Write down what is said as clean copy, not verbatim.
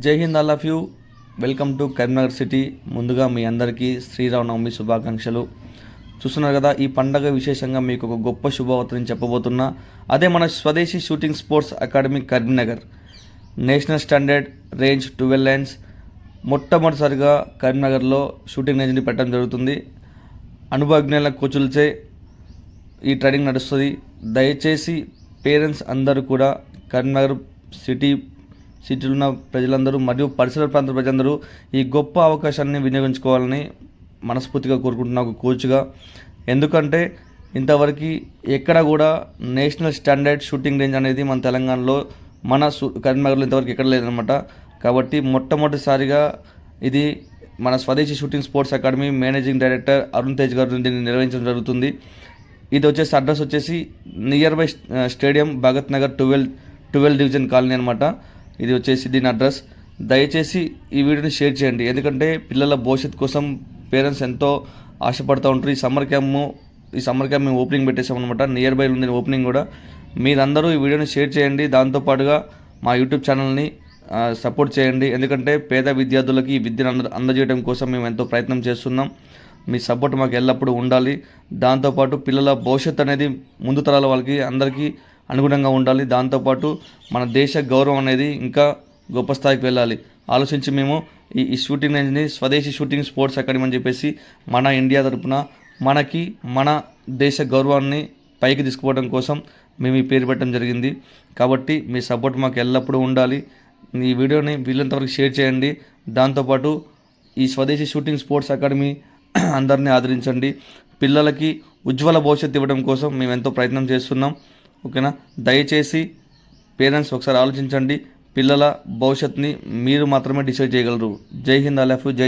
జై Hind all of you. Welcome to Karimnagar city. ముందుగా మీ అందరికీ శ్రీరామనవమి శుభాకాంక్షలు. చూస్తున్నారు కదా, ఈ పండగ విశేషంగా మీకు ఒక గొప్ప శుభవార్తని చెప్పబోతున్నా. అదే మన స్వదేశీ shooting sports academy Karimnagar national standard range 12 lines మొట్టమొదటిసారిగా కరీంనగర్లో షూటింగ్ రేంజ్ని పెట్టడం జరుగుతుంది. అనుభవజ్ఞుల కోచులచే ఈ ట్రైనింగ్ నడుస్తుంది. దయచేసి పేరెంట్స్ అందరూ కూడా కరీంనగర్ సిటీలో ఉన్న ప్రజలందరూ మరియు పరిసర ప్రాంత ప్రజలందరూ ఈ గొప్ప అవకాశాన్ని వినియోగించుకోవాలని మనస్ఫూర్తిగా కోరుకుంటున్నా ఒక కోచ్గా. ఎందుకంటే ఇంతవరకు ఎక్కడ కూడా నేషనల్ స్టాండర్డ్ షూటింగ్ రేంజ్ అనేది మన తెలంగాణలో కరీంనగర్లో ఇంతవరకు ఎక్కడ లేదనమాట. కాబట్టి మొట్టమొదటిసారిగా ఇది మన స్వదేశీ shooting sports academy managing director Arun Tej గారు దీన్ని నిర్వహించడం జరుగుతుంది. ఇది వచ్చేసి అడ్రస్ వచ్చేసి near by stadium Bhagat Nagar 12 division colony అనమాట. ఇది వచ్చేసి దీని అడ్రస్. దయచేసి ఈ వీడియోని షేర్ చేయండి, ఎందుకంటే పిల్లల భవిష్యత్తు కోసం పేరెంట్స్ ఎంతో ఆశపడుతూ ఉంటారు. ఈ సమ్మర్ క్యాంప్ మేము ఓపెనింగ్ పెట్టేసామన్నమాట. నియర్ బై ఉంది ఓపెనింగ్ కూడా. మీరందరూ ఈ వీడియోని షేర్ చేయండి. దాంతోపాటుగా మా యూట్యూబ్ ఛానల్ని సపోర్ట్ చేయండి, ఎందుకంటే పేద విద్యార్థులకి ఈ విద్యను అందజేయడం కోసం మేము ఎంతో ప్రయత్నం చేస్తున్నాం. మీ సపోర్ట్ మాకు ఎల్లప్పుడూ ఉండాలి. దాంతోపాటు పిల్లల భవిష్యత్తు అనేది ముందు తరాల వాళ్ళకి అందరికీ అనుగుణంగా ఉండాలి. దాంతోపాటు మన దేశ గౌరవం అనేది ఇంకా గొప్ప స్థాయికి వెళ్ళాలి. ఆలోచించి మేము ఈ షూటింగ్ రేంజ్ని స్వదేశీ షూటింగ్ స్పోర్ట్స్ అకాడమీ అని చెప్పేసి మన ఇండియా తరపున మన దేశ గౌరవాన్ని పైకి తీసుకుపోవడం కోసం మేము ఈ పేరు పెట్టడం జరిగింది. కాబట్టి మీ సపోర్ట్ మాకు ఎల్లప్పుడూ ఉండాలి. ఈ వీడియోని వీళ్ళంతవరకు షేర్ చేయండి. దాంతోపాటు ఈ స్వదేశీ షూటింగ్ స్పోర్ట్స్ అకాడమీ అందరినీ ఆదరించండి. పిల్లలకి ఉజ్వల భవిష్యత్తు ఇవ్వడం కోసం మేము ఎంతో ప్రయత్నం చేస్తున్నాం. ఓకేనా? దయచేసి పేరెంట్స్ ఒకసారి ఆలోచించండి. పిల్లల భవిష్యత్తుని మీరు మాత్రమే డిసైడ్ చేయగలరు. జై హింద్ ఆల్ ఆఫ్ యూ. జై